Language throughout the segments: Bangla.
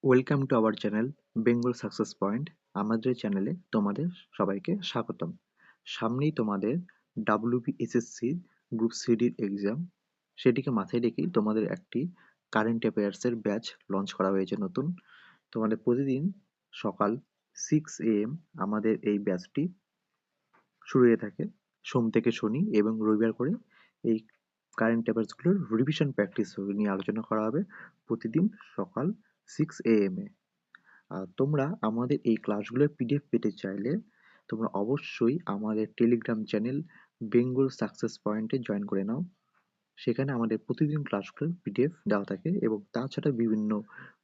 Welcome to our channel Bengal success point. আমাদের চ্যানেলে তোমাদের সবাইকে স্বাগতম। সামনেই তোমাদের WBSSC গ্রুপ সিডির এক্সাম, সেটিকে মাথায় রেখেই তোমাদের একটি কারেন্ট অ্যাফেয়ার্সের ব্যাচ লঞ্চ করা হয়েছে নতুন। তোমাদের প্রতিদিন সকাল 6 AM আমাদের এই ব্যাচটি শুরু হয়ে থাকে, সোম থেকে শনি এবং রবিবার করে। এই কারেন্ট অ্যাফেয়ার্সগুলোর রিভিশন প্র্যাকটিস নিয়ে আলোচনা করা হবে প্রতিদিন সকাল 6 AM এ। আর তোমরা আমাদের এই ক্লাসগুলোর পিডিএফ পেতে চাইলে তোমরা অবশ্যই আমাদের টেলিগ্রাম চ্যানেল বেঙ্গল সাকসেস পয়েন্টে জয়েন করে নাও। সেখানে আমাদের প্রতিদিন ক্লাসগুলোর পিডিএফ দেওয়া থাকে এবং তাছাড়া বিভিন্ন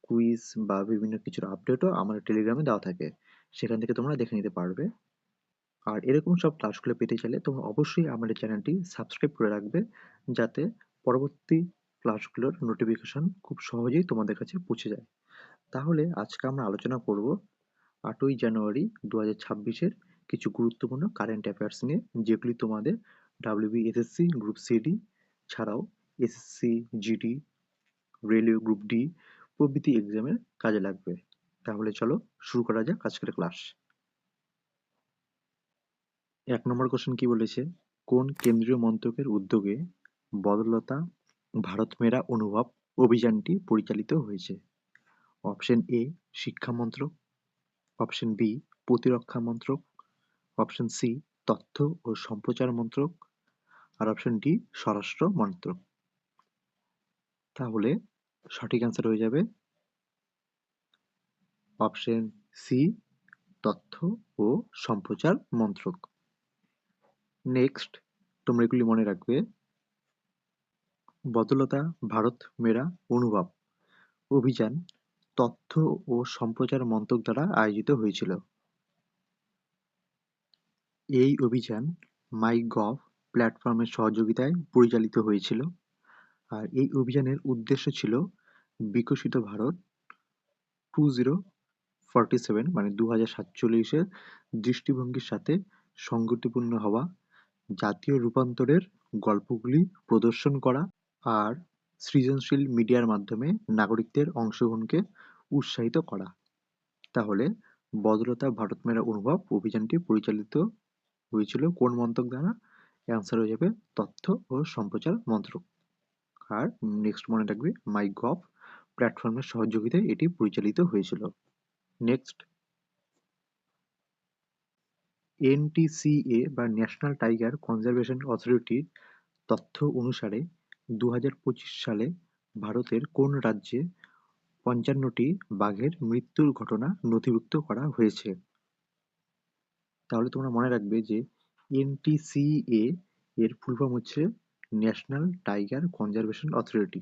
কুইজ বা বিভিন্ন কিছুর আপডেটও আমাদের টেলিগ্রামে দেওয়া থাকে, সেখান থেকে তোমরা দেখে নিতে পারবে। আর এরকম সব ক্লাসগুলো পেতে চাইলে তোমরা অবশ্যই আমাদের চ্যানেলটি সাবস্ক্রাইব করে রাখবে, যাতে পরবর্তী ক্লাসগুলোর নোটিফিকেশন খুব সহজেই তোমাদের কাছে পৌঁছে যায়। তাহলে আজকে আমরা আলোচনা করব 8ই জানুয়ারি 2026-এর কিছু গুরুত্বপূর্ণ কারেন্ট অ্যাফেয়ার্স নিয়ে, যেগুলি তোমাদের WBSSC গ্রুপ সিডি ছাড়াও SSC GD, railway group D প্রভৃতি এক্সামের কাজে লাগবে। তাহলে চলো শুরু করা যাক আজকের ক্লাস। 1 নম্বর কোশ্চেন কি বলেছে? কোন কেন্দ্রীয় মন্ত্রকের উদ্যোগে বদলতা ভারত মেরা অনুভব অভিযানটি পরিচালিত হয়েছে? অপশন এ শিক্ষা মন্ত্রক, অপশন বি প্রতিরক্ষা মন্ত্রক, অপশন সি তথ্য ও সম্প্রচার মন্ত্রক, আর অপশন ডি স্বরাষ্ট্র মন্ত্রক। তাহলে সঠিক অ্যান্সার হয়ে যাবে অপশন সি তথ্য ও সম্প্রচার মন্ত্রক। নেক্সট, তোমরা এগুলি মনে রাখবে। বদলতা ভারত মেরা অনুভব অভিযান তথ্য ও সম্প্রচার মন্ত্রক দ্বারা আয়োজিত হয়েছিল। এই অভিযান মাইগভ প্ল্যাটফর্মের সহযোগিতায় পরিচালিত হয়েছিল। আর এই অভিযানের উদ্দেশ্য ছিল বিকশিত ভারত 2047 মানে 2047-এর দৃষ্টিভঙ্গির সাথে সঙ্গতিপূর্ণ হওয়া, জাতীয় রূপান্তরের গল্পগুলি প্রদর্শন করা আর সৃজনশীল মিডিয়ার মাধ্যমে নাগরিকদের অংশগ্রহণকে উৎসাহিত করা। তাহলে বদলতা ভারত মেরা অনুভব অভিযানটি পরিচালিত হয়েছিল কোন মন্ত্রক দ্বারা? অ্যান্সার হয়ে যাবে তথ্য ও সম্প্রচার মন্ত্রক। আর নেক্সট মনে রাখবে মাইগভ প্ল্যাটফর্মের সহযোগিতায় এটি পরিচালিত হয়েছিল। নেক্সট, এনটিসিএ বা ন্যাশনাল টাইগার কনজারভেশন অথরিটির তথ্য অনুসারে 2025 সালে ভারতের কোন রাজ্যে 55টি বাঘের মৃত্যুর ঘটনা নথিভুক্ত করা হয়েছে? তাহলে তোমরা মনে রাখবে যে এনটিসিএ এর ফুল ফর্ম হচ্ছে ন্যাশনাল টাইগার কনজারভেশন অথরিটি।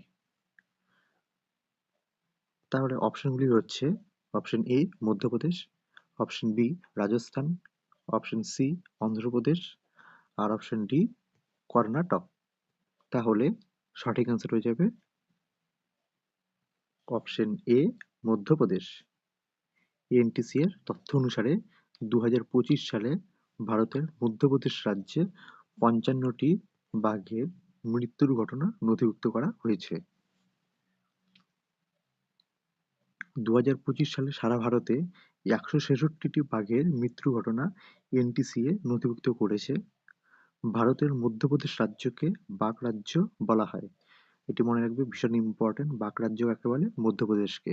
তাহলে অপশনগুলি হচ্ছে option A Madhya Pradesh, option B Rajasthan, option C Andhra Pradesh, আর অপশন ডি কর্ণাটক। তাহলে সঠিক অ্যান্সার হয়ে যাবে অপশন এ মধ্যপ্রদেশ। এনটিসি এর তথ্য অনুসারে 2025 সালে ভারতের মধ্যপ্রদেশ রাজ্যে 55টি বাঘের মৃত্যুর ঘটনা নথিভুক্ত করা হয়েছে। 2025 সালে সারা ভারতে 166টি বাঘের মৃত্যুর ঘটনা এনটিসিএ নথিভুক্ত করেছে। ভারতের মধ্যপ্রদেশ রাজ্যকে বাঘ রাজ্য বলা হয়। এটি মনে রাখবে, ভীষণ ইম্পর্টেন্ট। বাঘ রাজ্য কাকে বলে? মধ্যপ্রদেশকে।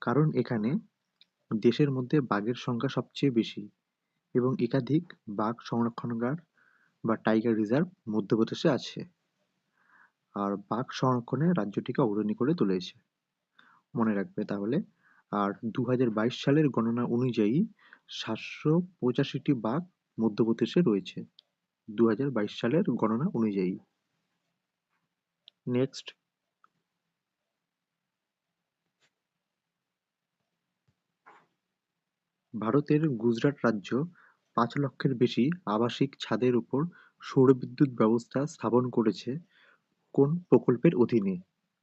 কারণ এখানে দেশের মধ্যে বাঘের সংখ্যা সবচেয়ে বেশি এবং একাধিক বাঘ সংরক্ষণাগার বা টাইগার রিজার্ভ মধ্যপ্রদেশে আছে। আর বাঘ সংরক্ষণে রাজ্যটিকে অগ্রণী করে তুলেছে, মনে রাখবে তাহলে। আর 2022 সালের গণনা অনুযায়ী 785টি বাঘ মধ্যপ্রদেশে রয়েছে, 2022 সালের গণনা অনুযায়ী। নেক্সট, ভারতের গুজরাট রাজ্য 5 লক্ষের বেশি আবাসিক ছাদের উপর সৌরবিদ্যুৎ ব্যবস্থা স্থাপন করেছে কোন প্রকল্পের অধীনে?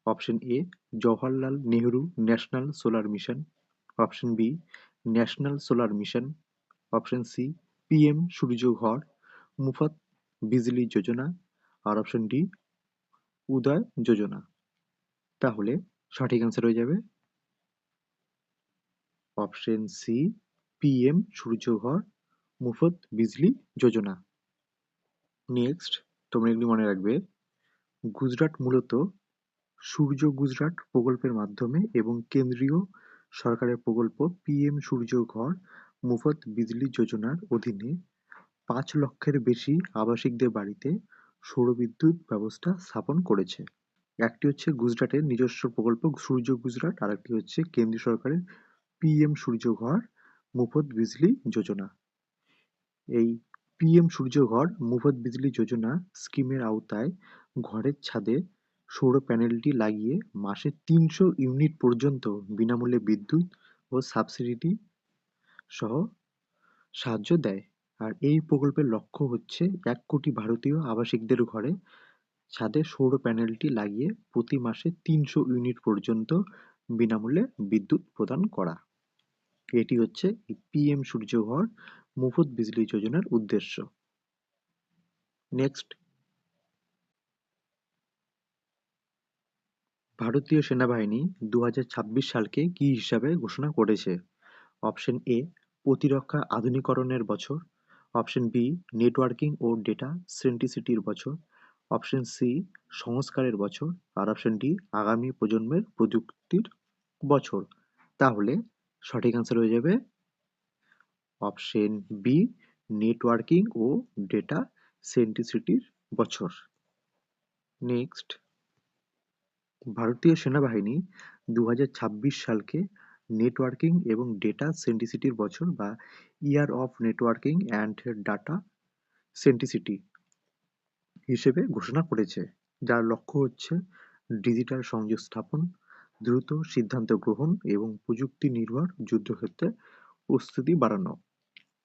Option A Jawaharlal Nehru national solar mission, option B national solar mission, option C PM Surya Ghar Muft Bijli Yojana, R option D উদয় যোজনা। তাহলে সঠিক অ্যান্সার হয়ে যাবে অপশন সি পিএম সূর্যঘর মুফত বিজলি যোজনা। নেক্সট, তোমরা এগুলি মনে রাখবে, গুজরাট মূলত সূর্য গুজরাট প্রকল্পের মাধ্যমে এবং কেন্দ্রীয় সরকারের প্রকল্প পিএম সূর্য ঘর মুফত বিজলি যোজনার অধীনে ৫ লক্ষের বেশি আবাসিকদের বাড়িতে সৌরবিদ্যুৎ ব্যবস্থা স্থাপন করেছে। একটি হচ্ছে গুজরাটের নিজস্ব প্রকল্প সূর্য গুজরাট, আর একটি হচ্ছে কেন্দ্রীয় সরকারের পিএম সূর্য ঘর মুফত বিজলি যোজনা। এই পিএম সূর্য ঘর মুফত বিজলি যোজনা স্কিমের আওতায় ঘরের ছাদে সৌর প্যানেলটি লাগিয়ে মাসে ৩০০ ইউনিট পর্যন্ত বিনামূল্যে বিদ্যুৎ ও সাবসিডি সহ সাহায্য দেয়। আর এই প্রকল্পের লক্ষ্য হচ্ছে ১ কোটি ভারতীয় আবাসিকদের ঘরে ছাদে সৌর প্যানেলটি লাগিয়ে প্রতি মাসে ৩০০ ইউনিট পর্যন্ত বিনামূল্যে বিদ্যুৎ প্রদান করা। এটি হচ্ছে পিএম সূর্যঘর মুফত বিজলি যোজনার উদ্দেশ্য। নেক্সট, ভারতীয় সেনাবাহিনী ২০২৬ সালকে কী হিসাবে ঘোষণা করেছে? অপশন এ প্রতিরক্ষা আধুনিকরণের বছর, অপশন বি নেটওয়ার্কিং ও ডেটা সেন্ট্রিসিটির বছর, অপশন সি সংস্কারের বছর, আর অপশন ডি আগামী প্রজন্মের প্রযুক্তির বছর। তাহলে সঠিক অ্যান্সার হয়ে যাবে অপশন বি নেটওয়ার্কিং ও ডেটা সেন্ট্রিসিটির বছর। নেক্সট, ভারতীয় সেনাবাহিনী ২০২৬ সালকে নেটওয়ার্কিং এবং ডেটা সেন্ট্রিসিটির বছর বা year of networking and data centricity হিসেবে ঘোষণা করেছে, যার লক্ষ্য হচ্ছে ডিজিটাল সংযোগ স্থাপন, দ্রুত সিদ্ধান্ত গ্রহণ এবং প্রযুক্তি নির্ভর যুদ্ধক্ষেত্রে প্রস্তুতি বাড়ানো।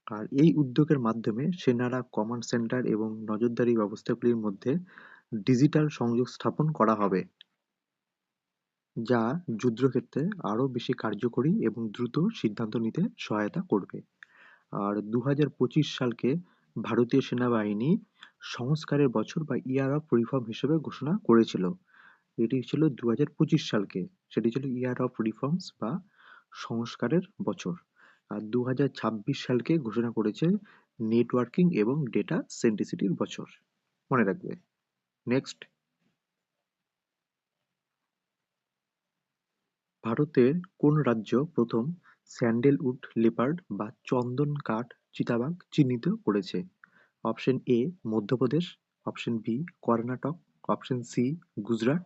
আর এই উদ্যোগের মাধ্যমে সেনারা কমান্ড সেন্টার এবং নজরদারি ব্যবস্থাগুলির মধ্যে ডিজিটাল সংযোগ স্থাপন করা হবে, যা যুদ্ধক্ষেত্রে আরও বেশি কার্যকরী এবং দ্রুত সিদ্ধান্ত নিতে সহায়তা করবে। আর ২০২৫ সালকে ভারতীয় সেনাবাহিনী সংস্কারের বছর বা ইয়ার অফ রিফর্ম হিসেবে ঘোষণা করেছিল। এটি ছিল ২০২৫ সালকে, সেটি ছিল ইয়ার অফ রিফর্মস বা সংস্কারের বছর। আর ২০২৬ সালকে ঘোষণা করেছে নেটওয়ার্কিং এবং ডেটা সেন্ট্রিসিটির বছর, মনে রাখবে। নেক্সট, ভারতের কোন রাজ্য প্রথম স্যান্ডেলউড লেপার্ড বা চন্দন কাঠ চিতাবাঘ চিহ্নিত করেছে? Option A Madhya Pradesh, option B Karnataka, option C Gujarat,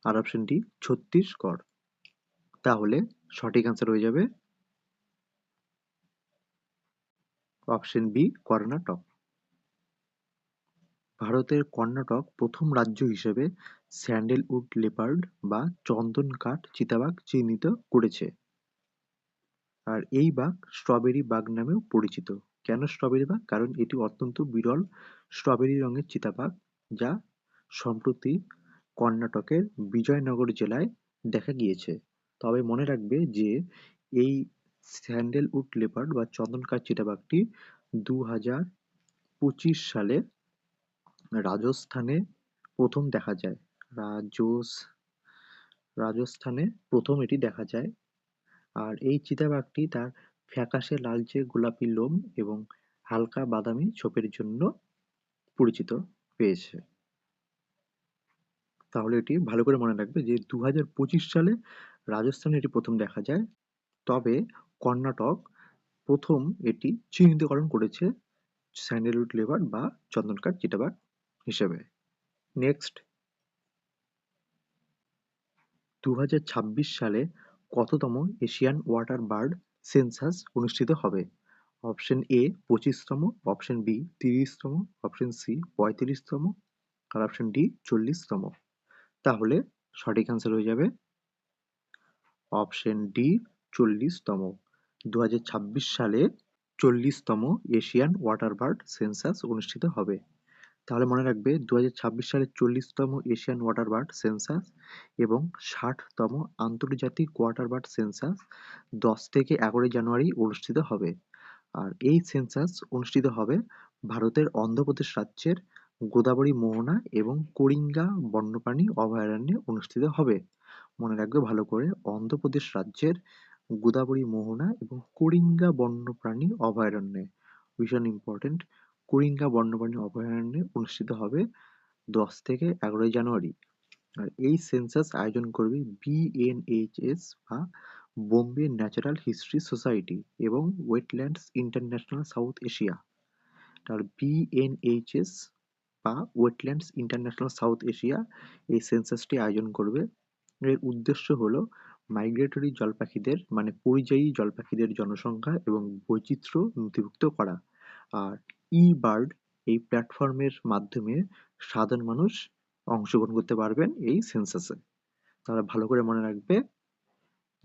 আর অপশন ডি ছত্তিশগড়। তাহলে সঠিক অ্যান্সার হয়ে যাবে অপশন বি কর্ণাটক। ভারতের কর্ণাটক প্রথম রাজ্য হিসেবে স্যান্ডেলউড লেপার্ড বা চন্দন কাঠ চিতাবাঘ চিহ্নিত করেছে। আর এই বাঘ স্ট্রবেরি বাঘ নামেও পরিচিত। কেন স্ট্রবেরি বাঘ? কারণ এটি অত্যন্ত বিরল স্ট্রবেরি রঙের চিতাবাঘ, যা সম্প্রতি কর্ণাটকের বিজয়নগর জেলায় দেখা গিয়েছে। তবে মনে রাখবে যে এই স্যান্ডেলউড লেপার্ড বা চন্দন কাঠ চিতাবাঘটি ২০২৫ সালে রাজস্থানে প্রথম দেখা যায়। রাজস্থানে প্রথম এটি দেখা যায়। আর এই চিতাবাঘটি তার ফ্যাকাশে লালচে গোলাপি লোম এবং হালকা বাদামি ছোপের জন্য পরিচিত পেয়েছে। তাহলে এটি ভালো করে মনে রাখবে যে ২০২৫ সালে রাজস্থানে এটি প্রথম দেখা যায়, তবে কর্ণাটক প্রথম এটি চিহ্নিতকরণ করেছে স্যান্ডেলউড লেপার্ড বা চন্দনকাঠ চিতাবাঘ হিসেবে। নেক্সট, ২০২৬ সালে কততম এশিয়ান ওয়াটার বার্ড সেন্সাস অনুষ্ঠিত হবে? অপশন এ ২৫তম, অপশন বি ৩০তম, অপশন সি ৩৫তম, আর অপশন ডি ৪০তম। তাহলে সঠিক অ্যান্সার হয়ে যাবে অপশন ডি ৪০তম। ২০২৬ সালে ৪০তম এশিয়ান ওয়াটার বার্ড সেন্সাস অনুষ্ঠিত হবে। তাহলে মনে রাখবে ২০২৬ সালে ৪০তম এশিয়ান ওয়াটার বার্ড সেন্সাস এবং ৬০তম আন্তর্জাতিক ওয়াটার বার্ড সেন্সাস ১০ থেকে ১১ জানুয়ারি অনুষ্ঠিত হবে। আর এই সেন্সাস অনুষ্ঠিত হবে ভারতের অন্ধ্রপ্রদেশ রাজ্যের গোদাবরী মোহনা এবং করিঙ্গা বন্যপ্রাণী অভয়ারণ্যে অনুষ্ঠিত হবে। মনে রাখবে ভালো করে, অন্ধ্রপ্রদেশ রাজ্যের গোদাবরী মোহনা এবং করিঙ্গা বন্যপ্রাণী অভয়ারণ্যে। ভীষণ ইম্পর্টেন্ট। করিঙ্গা বন্যপ্রাণী অভয়ারণ্যে অনুষ্ঠিত হবে 10 থেকে 11 জানুয়ারি। আর এই সেন্সাস আয়োজন করবে বিএনএইচএস বা বোম্বে ন্যাচারাল হিস্ট্রি সোসাইটি এবং ওয়েটল্যান্ডস ইন্টারন্যাশনাল সাউথ এশিয়া। তাহলে বিএনএইচএস বা ওয়েটল্যান্ডস ইন্টারন্যাশনাল সাউথ এশিয়া এই সেন্সাসটি আয়োজন করবে। এর উদ্দেশ্য হলো মাইগ্রেটরি জল পাখিদের মানে পরিযায়ী জল পাখিদের জনসংখ্যা এবং বৈচিত্র্য নথিভুক্ত করা। আর ই বার্ড এই প্ল্যাটফর্মের মাধ্যমে সাধারণ মানুষ অংশগ্রহণ করতে পারবেন এই সেন্সাসে। তাহলে ভালো করে মনে রাখবে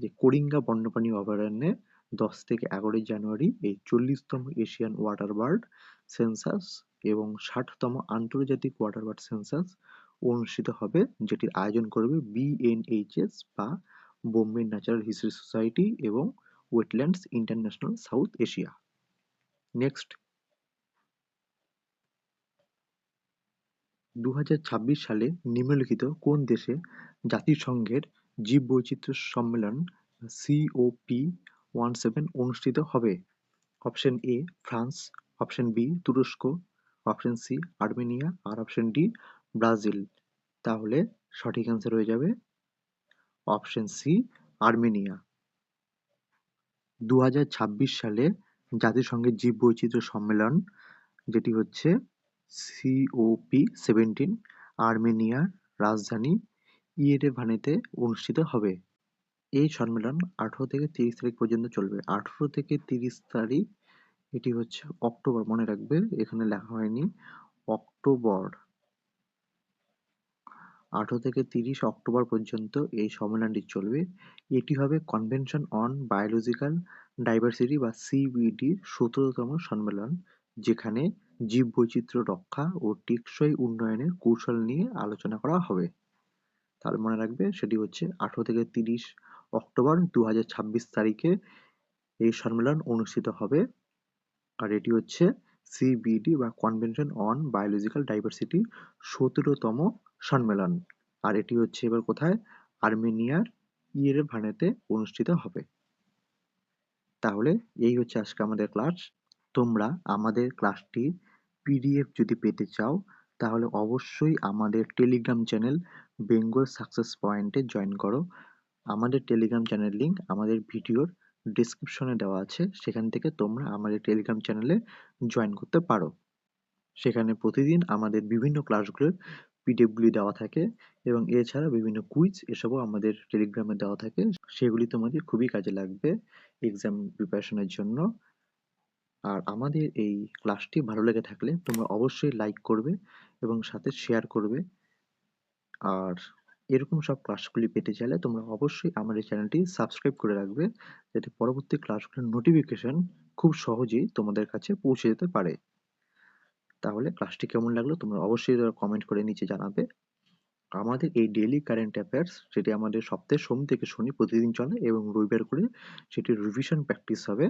যে করিঙ্গা বন্যপ্রাণী অভয়ারণ্যে 10 থেকে 11 জানুয়ারি এই 40তম এশিয়ান ওয়াটার বার্ড সেন্সাস এবং 60তম আন্তর্জাতিক ওয়াটার বার্ড সেন্সাস অনুষ্ঠিত হবে, যেটির আয়োজন করবে বিএনএইচএস বা বোম্বে ন্যাচারাল হিস্ট্রি সোসাইটি এবং wetlands international south Asia. Next, 2026 সালে নিম্নলিখিত কোন দেশে জাতিসংঘের জীববৈচিত্র্য সম্মেলন COP17 অনুষ্ঠিত হবে? Option A France, option B তুরস্ক, অপশন সি আর্মেনিয়া আর অপশন ডি ব্রাজিল। তাহলে সঠিক অ্যান্সার হয়ে যাবে অপশন সি আর্মেনিয়া। 2026 সালে জাতিসংঘের জীববৈচিত্র্য সম্মেলন, যেটি হচ্ছে COP17, আর্মেনিয়ার রাজধানী ইয়েরেভানেতে অনুষ্ঠিত হবে। এই সম্মেলন 18 থেকে 30 তারিখ পর্যন্ত চলবে। 18 থেকে 30 তারিখ, এটি হচ্ছে অক্টোবর, মনে রাখবে এখানে লেখা হয়নি, অক্টোবর। 18 থেকে 30 অক্টোবর পর্যন্ত এই সম্মেলনটি চলবে। এটি হবে কনভেনশন অন বায়োলজিক্যাল ডাইভার্সিটি বা CBDর 17তম সম্মেলন, যেখানে জীববৈচিত্র্য রক্ষা ও টেকসই উন্নয়নের কৌশল নিয়ে আলোচনা করা হবে। তাহলে মনে রাখবে সেটি হচ্ছে 18 থেকে 30 অক্টোবর 2026 তারিখে এই সম্মেলন অনুষ্ঠিত হবে। আর এটি হচ্ছে CBD বা কনভেনশন অন বায়োলজিক্যাল ডাইভার্সিটি 17তম সম্মেলন। আর এটি হচ্ছে এবার কোথায়? আর্মেনিয়ার ইয়েরেভানেতে অনুষ্ঠিত হবে। তাহলে এই হচ্ছে আজকে আমাদের ক্লাস। তোমরা আমাদের ক্লাসটির PDF যদি পেতে চাও তাহলে অবশ্যই আমাদের টেলিগ্রাম চ্যানেল বেঙ্গল সাকসেস পয়েন্টে জয়েন করো। আমাদের টেলিগ্রাম চ্যানেল লিঙ্ক আমাদের ভিডিওর ডেসক্রিপশনে দেওয়া আছে, সেখান থেকে তোমরা আমাদের টেলিগ্রাম চ্যানেলে জয়েন করতে পারো। সেখানে প্রতিদিন আমাদের বিভিন্ন ক্লাসগুলোর পিডিএফগুলি দেওয়া থাকে এবং এছাড়া বিভিন্ন কুইজ এসবও আমাদের টেলিগ্রামে দেওয়া থাকে। সেগুলি তোমাদের খুবই কাজে লাগবে এক্সাম প্রিপারেশনের জন্য। আর আমাদের এই ক্লাসটি ভালো লেগে থাকলে তোমরা অবশ্যই লাইক করবে এবং সাথে শেয়ার করবে। আর এরকম সব ক্লাসগুলি পেতে চাইলে তোমরা অবশ্যই আমাদের চ্যানেলটি সাবস্ক্রাইব করে রাখবে, যাতে পরবর্তী ক্লাসগুলোর নোটিফিকেশন খুব সহজেই তোমাদের কাছে পৌঁছে যেতে পারে। তাহলে ক্লাসটি কেমন লাগলো তোমরা অবশ্যই কমেন্ট করে নিচে জানাবে। আমাদের এই ডেইলি কারেন্ট অ্যাফেয়ার্স, যেটি আমাদের সপ্তাহে সোম থেকে শনি প্রতিদিন চলে এবং রবিবার করে সেটির রিভিশন প্র্যাকটিস হবে।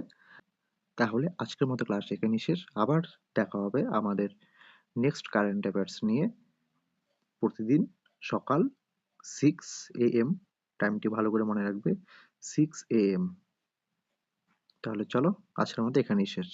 তাহলে আজকের মতো ক্লাস এখানেই শেষ। আবার দেখা হবে আমাদের নেক্সট কারেন্ট অ্যাফেয়ার্স নিয়ে প্রতিদিন সকাল 6 AM। টাইমটি ভালো করে মনে রাখবে, 6 AM। তাহলে চলো আজকের মতো এখানেই শেষ।